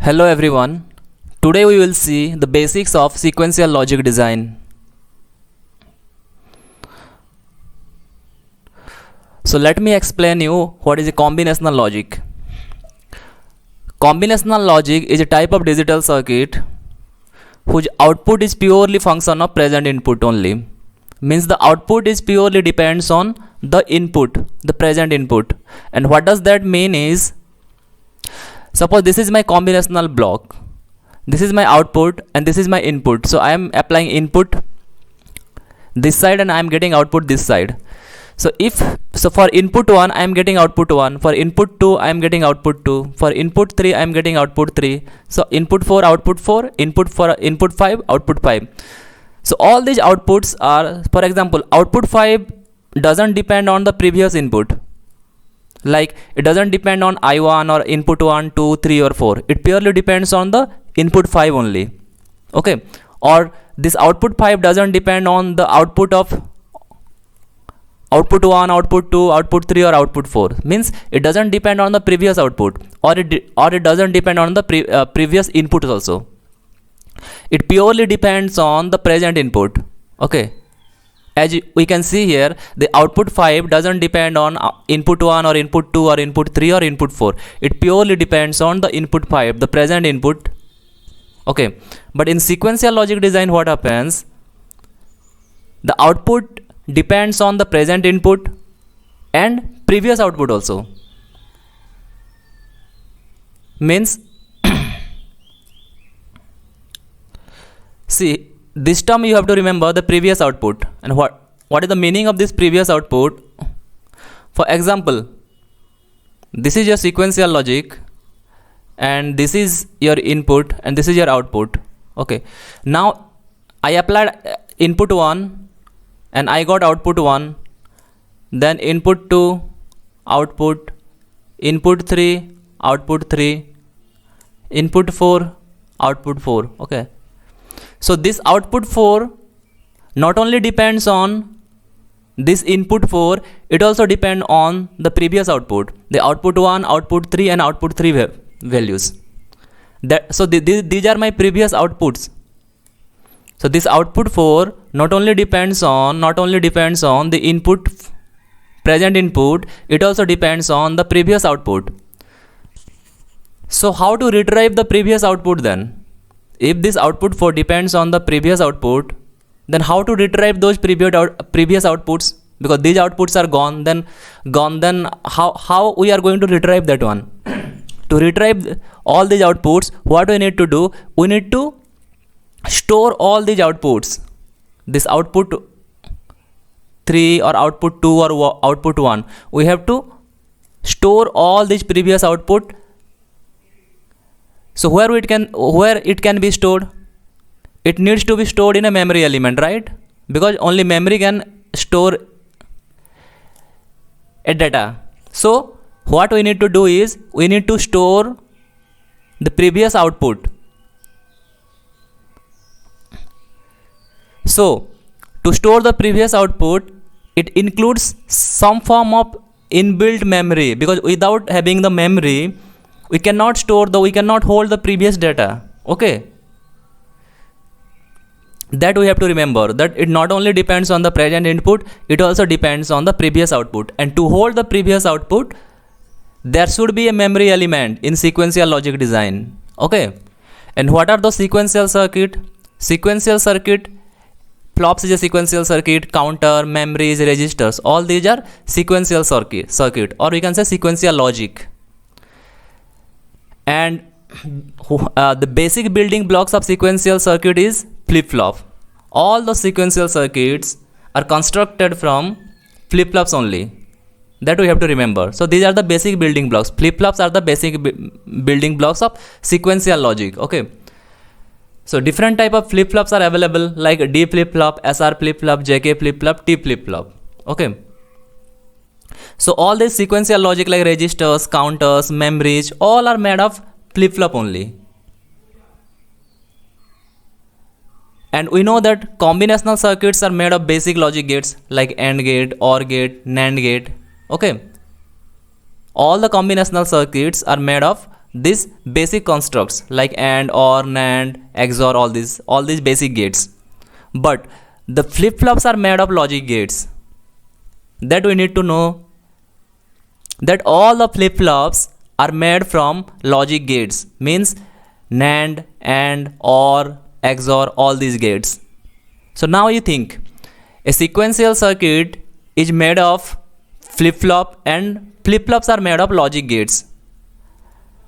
Hello everyone. Today we will see the basics of sequential logic design. So let me explain you what is a combinational logic. Combinational logic is a type of digital circuit whose output is purely function of present input only. Means the output is purely depends on the input, the present input. And what does that mean is, suppose this is my combinational block, this is my output and this is my input. So I am applying input this side and I am getting output this side. So for input 1 I am getting output 1, for input 2 I am getting output 2, for input 3 I am getting output 3. So input 4 output 4, input 5 output 5. So all these outputs are, for example, output 5 doesn't depend on the previous input. Like it doesn't depend on I1 or input 1, 2, 3 or 4. It purely depends on the input 5 only. Okay. Or this output 5 doesn't depend on the output of output 1, output 2, output 3 or output 4. Means it doesn't depend on the previous output, or it doesn't depend on the previous input also. It purely depends on the present input. Okay. As we can see here, the output 5 doesn't depend on input 1 or input 2 or input 3 or input 4. It purely depends on the input 5, the present input. Okay. But in sequential logic design, what happens? The output depends on the present input and previous output also. Means see, this term you have to remember the previous output. And what is the meaning of this previous output? For example, this is your sequential logic and this is your input and this is your output. Okay. Now I applied input 1 and I got output 1, then input 2 output, input 3 output 3, input 4 output 4. Okay. So this output 4 not only depends on this input 4, it also depends on the previous output, the output 1, output 3 and output 3 values. These are my previous outputs. So this output 4 not only depends on the input, present input, it also depends on the previous output. So how to retrieve the previous output then? If this output 4 depends on the previous output, then how to retrieve those previous outputs? Because these outputs are gone, then how we are going to retrieve that one? To retrieve all these outputs, what we need to do? We need to store all these outputs. This output 3 or output 2 or output 1. We have to store all these previous output. So where it can be stored? It needs to be stored in a memory element, right? Because only memory can store a data. So what we need to do is we need to store the previous output. So to store the previous output, it includes some form of inbuilt memory, because without having the memory, we cannot hold the previous data. Okay. That we have to remember, that it not only depends on the present input, it also depends on the previous output. And to hold the previous output, there should be a memory element in sequential logic design. Okay. And what are the sequential circuit? Sequential circuit, flops is a sequential circuit, counter, memories, registers, all these are sequential circuit, or we can say sequential logic. And the basic building blocks of sequential circuit is flip-flop. All the sequential circuits are constructed from flip-flops only. That we have to remember. So these are the basic building blocks. Flip-flops are the basic building blocks of sequential logic. Okay. So different type of flip-flops are available, like D flip-flop, SR flip-flop, JK flip-flop, T flip-flop. Okay. So all these sequential logic like registers, counters, memories, all are made of flip-flop only. And we know that combinational circuits are made of basic logic gates like AND gate, OR gate, NAND gate. Okay. All the combinational circuits are made of these basic constructs like AND, OR, NAND, XOR, all these basic gates. But the flip-flops are made of logic gates. That we need to know that all the flip-flops are made from logic gates, means NAND, AND, OR, XOR, all these gates. So now you think a sequential circuit is made of flip-flop and flip-flops are made of logic gates.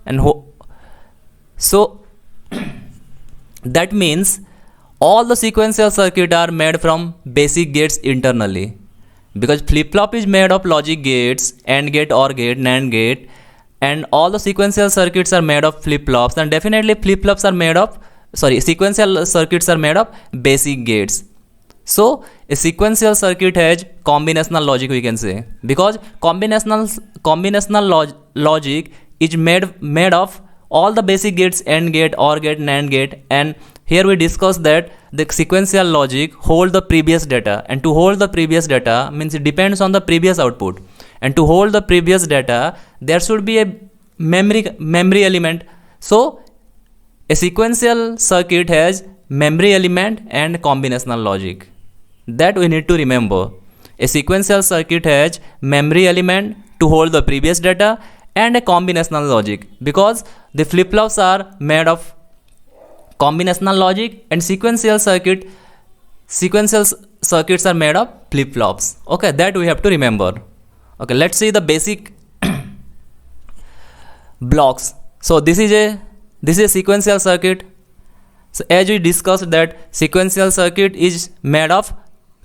And so that means all the sequential circuits are made from basic gates internally, because flip-flop is made of logic gates, AND gate, OR gate, NAND gate, and all the sequential circuits are made of flip-flops, and definitely flip-flops are made of, sequential circuits are made of basic gates. So a sequential circuit has combinational logic, we can say, because combinational logic is made of all the basic gates, AND gate, OR gate, NAND gate, and here we discuss that the sequential logic hold the previous data, and to hold the previous data means it depends on the previous output, and to hold the previous data there should be a memory element. So a sequential circuit has memory element and combinational logic. That we need to remember. A sequential circuit has memory element to hold the previous data and a combinational logic, because the flip-flops are made of combinational logic and sequential circuits are made of flip-flops. Okay, that we have to remember. Okay, let's see the basic blocks. So this is a sequential circuit. So as we discussed that sequential circuit is made of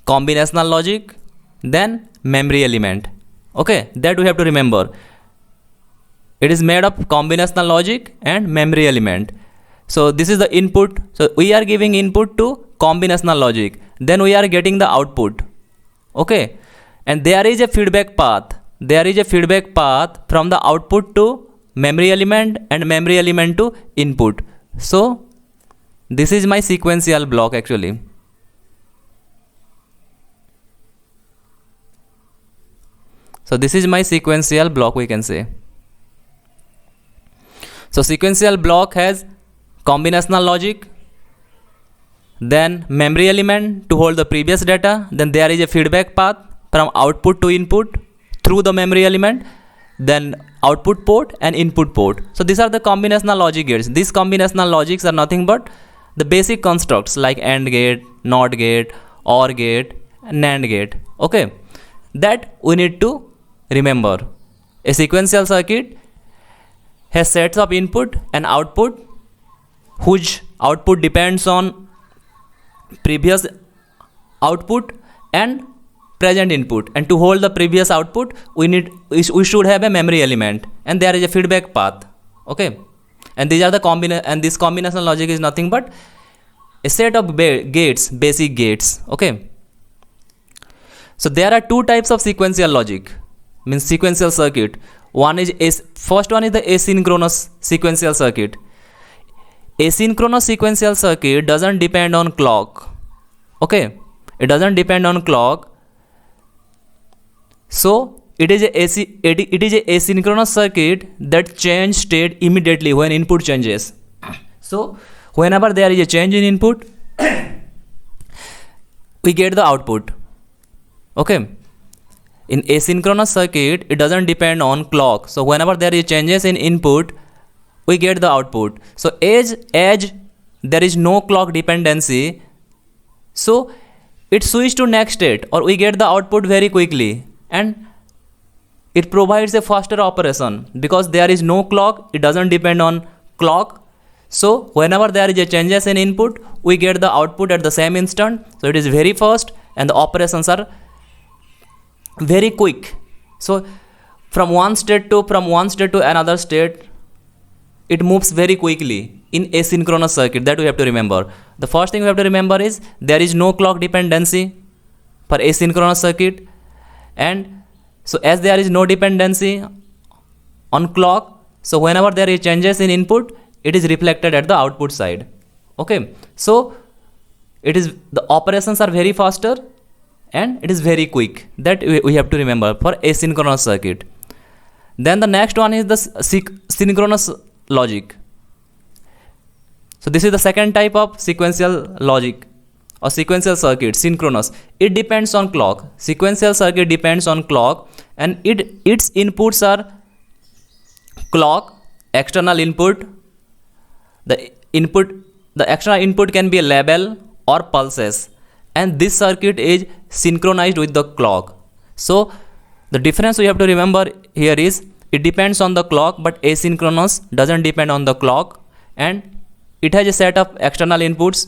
combinational logic, then memory element. Okay, that we have to remember. It is made of combinational logic and memory element. So this is the input. So we are giving input to combinational logic. Then we are getting the output. Okay, and there is a feedback path. There is a feedback path from the output to memory element and memory element to input. So this is my sequential block actually. So this is my sequential block, we can say. So sequential block has combinational logic, then memory element to hold the previous data, then there is a feedback path from output to input through the memory element, then output port and input port. So these are the combinational logic gates. These combinational logics are nothing but the basic constructs like AND gate, NOT gate, OR gate, NAND gate. Okay, that we need to remember. A sequential circuit has sets of input and output, whose output depends on previous output and present input, and to hold the previous output we should have a memory element, and there is a feedback path. Okay, and these are the and this combinational logic is nothing but a set of gates, basic gates. Okay, so there are two types of sequential logic, means sequential circuit. First one is the asynchronous sequential circuit. Asynchronous sequential circuit doesn't depend on clock. Okay, it doesn't depend on clock. So it is a asynchronous circuit that change state immediately when input changes. So whenever there is a change in input, we get the output. Okay, in asynchronous circuit it doesn't depend on clock. So whenever there is changes in input, we get the output. So as there is no clock dependency, so it switches to next state, or we get the output very quickly, and it provides a faster operation because there is no clock. It doesn't depend on clock. So whenever there is a changes in input, we get the output at the same instant. So it is very fast and the operations are very quick. So from one state to another state, it moves very quickly in asynchronous circuit. That we have to remember. The first thing we have to remember is there is no clock dependency for asynchronous circuit, and so as there is no dependency on clock, so whenever there is changes in input, it is reflected at the output side. Okay, so the operations are very faster and it is very quick. That we have to remember for asynchronous circuit. Then the next one is the synchronous logic. So this is the second type of sequential logic or sequential circuit, synchronous. It depends on clock. Sequential circuit depends on clock, and its inputs are clock, external input. The external input can be a label or pulses, and this circuit is synchronized with the clock. So the difference we have to remember here is it depends on the clock, but asynchronous doesn't depend on the clock, and it has a set of external inputs.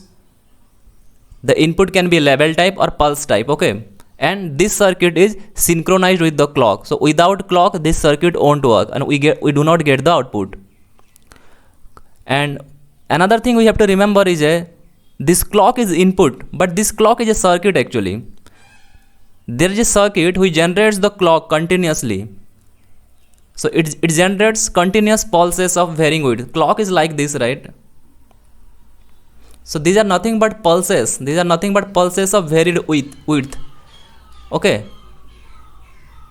The input can be label type or pulse type, okay, and this circuit is synchronized with the clock. So without clock this circuit won't work, and we do not get the output. And another thing we have to remember is this clock is input, but this clock is a circuit actually. There is a circuit which generates the clock continuously. So it generates continuous pulses of varying width. Clock is like this, right? So these are nothing but pulses. These are nothing but pulses of varied width. Okay.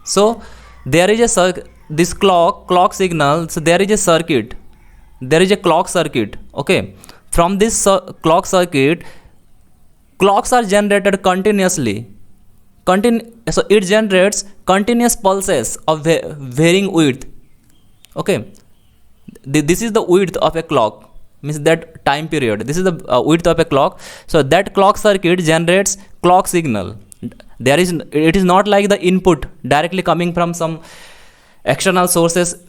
So there is a this clock signal. So there is a circuit. There is a clock circuit. Okay. From this clock circuit, clocks are generated continuously. So it generates continuous pulses of varying width. Okay. This is the width of a clock. Means that time period. This is the width of a clock. So that clock circuit generates clock signal. It is not like the input directly coming from some external sources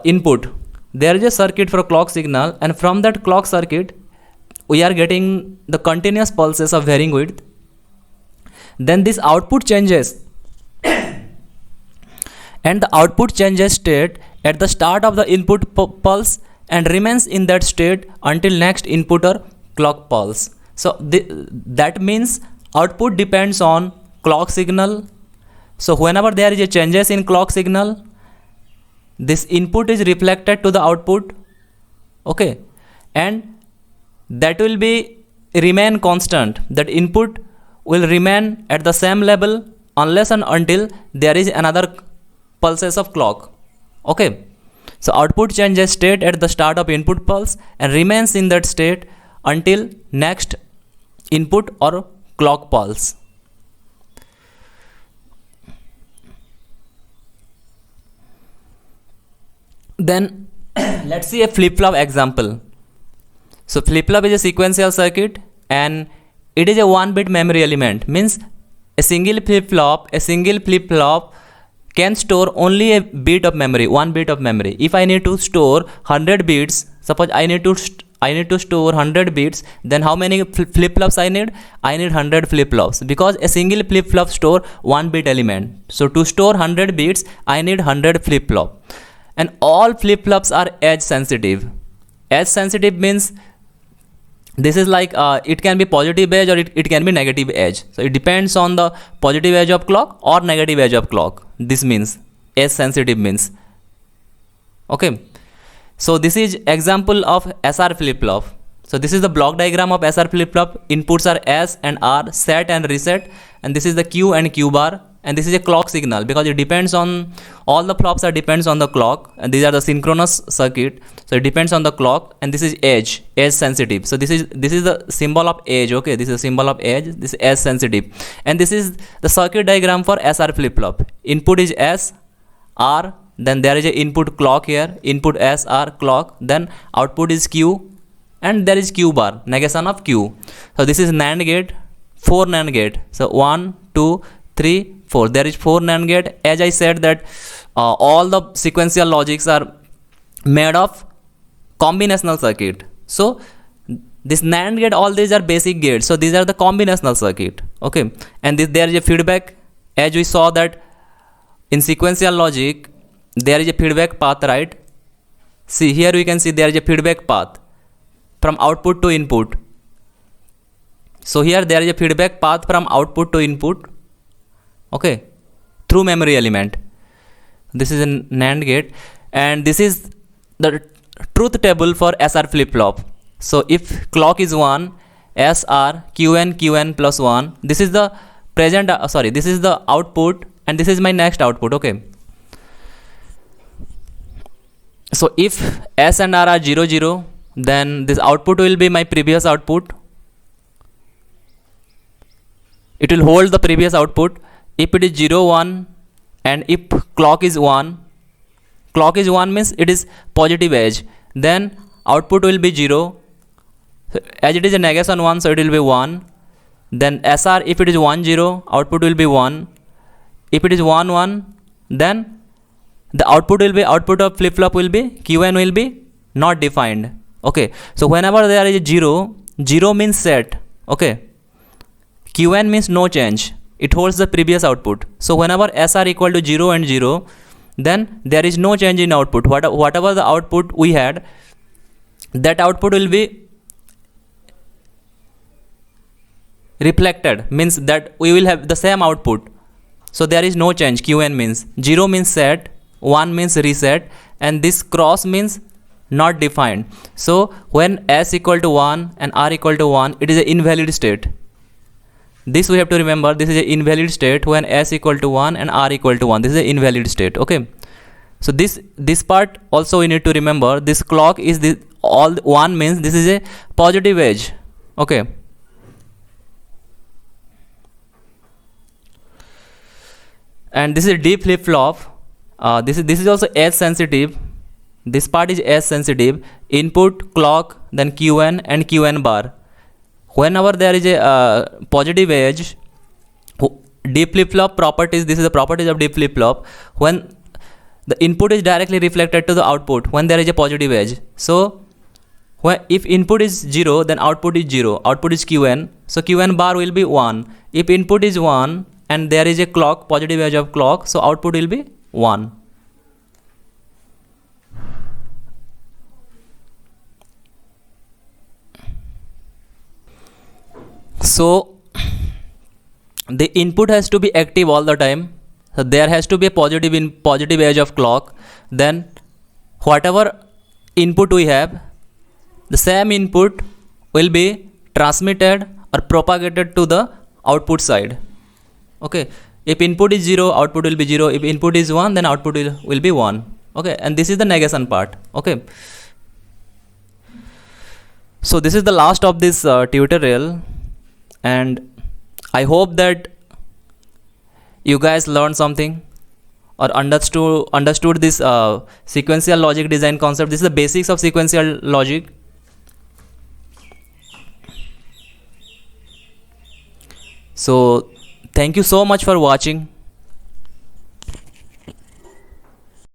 input. There is a circuit for clock signal, and from that clock circuit we are getting the continuous pulses of varying width. Then this output changes and the output changes state at the start of the input pulse and remains in that state until next input or clock pulse. So that means output depends on clock signal. So whenever there is a changes in clock signal, this input is reflected to the output, okay, and that will be remain constant. That input will remain at the same level unless and until there is another pulses of clock, okay. So output changes state at the start of input pulse and remains in that state until next input or clock pulse. Then let's see a flip-flop example. So flip-flop is a sequential circuit and it is a 1-bit memory element. Means a single flip-flop can store only a bit of memory, 1 bit of memory. If I need to store 100 bits, suppose I need to store 100 bits, then how many flip-flops I need? I need 100 flip-flops, because a single flip-flop store 1 bit element. So to store 100 bits, I need 100 flip-flop. And all flip-flops are edge sensitive. Edge sensitive means this is like it can be positive edge or it can be negative edge. So it depends on the positive edge of clock or negative edge of clock. This means edge sensitive means, okay. So this is example of SR flip-flop. So this is the block diagram of SR flip-flop. Inputs are S and R, set and reset, and this is the Q and Q bar, and this is a clock signal because it depends on all the flops are depends on the clock, and these are the synchronous circuit. So it depends on the clock, and this is edge sensitive. So this is the symbol of edge, okay. This is a symbol of edge. This is edge sensitive, and this is the circuit diagram for SR flip-flop. Input is S, R, then there is a input clock here, input S, R, clock, then output is Q, and there is Q bar, negation of Q. So this is NAND gate, 4 NAND gate. So 1, 2, 3, 4. There is 4 NAND gate. As I said that all the sequential logics are made of combinational circuit. So this NAND gate, all these are basic gates. So these are the combinational circuit, okay. And there is a feedback. As we saw that in sequential logic, there is a feedback path, right? See here we can see there is a feedback path from output to input. So here there is a feedback path from output to input, okay, through memory element. This is a NAND gate, and this is the truth table for SR flip-flop. So if clock is 1, SR QN plus 1, this is the present this is the output, and this is my next output, okay. So if S and R are 0 0, then this output will be my previous output. It will hold the previous output. If it is 0 1 and if clock is 1, clock is 1 means it is positive edge, then output will be 0. So as it is a negation 1, so it will be 1. Then SR, if it is 1 0, output will be 1. If it is 1 1, then the output will be, output of flip flop will be, QN will be not defined. Okay, so whenever there is a 0, 0 means set. Okay, QN means no change, it holds the previous output. So whenever SR equal to 0 and 0, then there is no change in output. Whatever the output we had, that output will be reflected, means that we will have the same output. So there is no change. QN means 0 means set, 1 means reset, and this cross means not defined. So when S equal to 1 and R equal to 1, it is an invalid state. This we have to remember, this is an invalid state when S equal to 1 and R equal to 1. This is an invalid state. Okay, so this part also we need to remember. This clock is this, all 1 means this is a positive edge. Okay, and this is D flip flop. This is also edge sensitive. This part is edge sensitive. Input clock, then QN and QN bar. Whenever there is a positive edge, D flip flop properties, this is the properties of D flip flop. When the input is directly reflected to the output when there is a positive edge. So if input is 0, then output is 0. Output is QN. So QN bar will be 1. If input is 1 and there is a clock, positive edge of clock, so output will be 1. So the input has to be active all the time. So there has to be a positive edge of clock. Then whatever input we have, the same input will be transmitted or propagated to the output side. Okay, if input is 0, output will be 0. If input is 1, then output will be 1. Okay, and this is the negation part. Okay, so this is the last of this tutorial, and I hope that you guys learned something or understood this sequential logic design concept. This is the basics of sequential logic. So thank you so much for watching.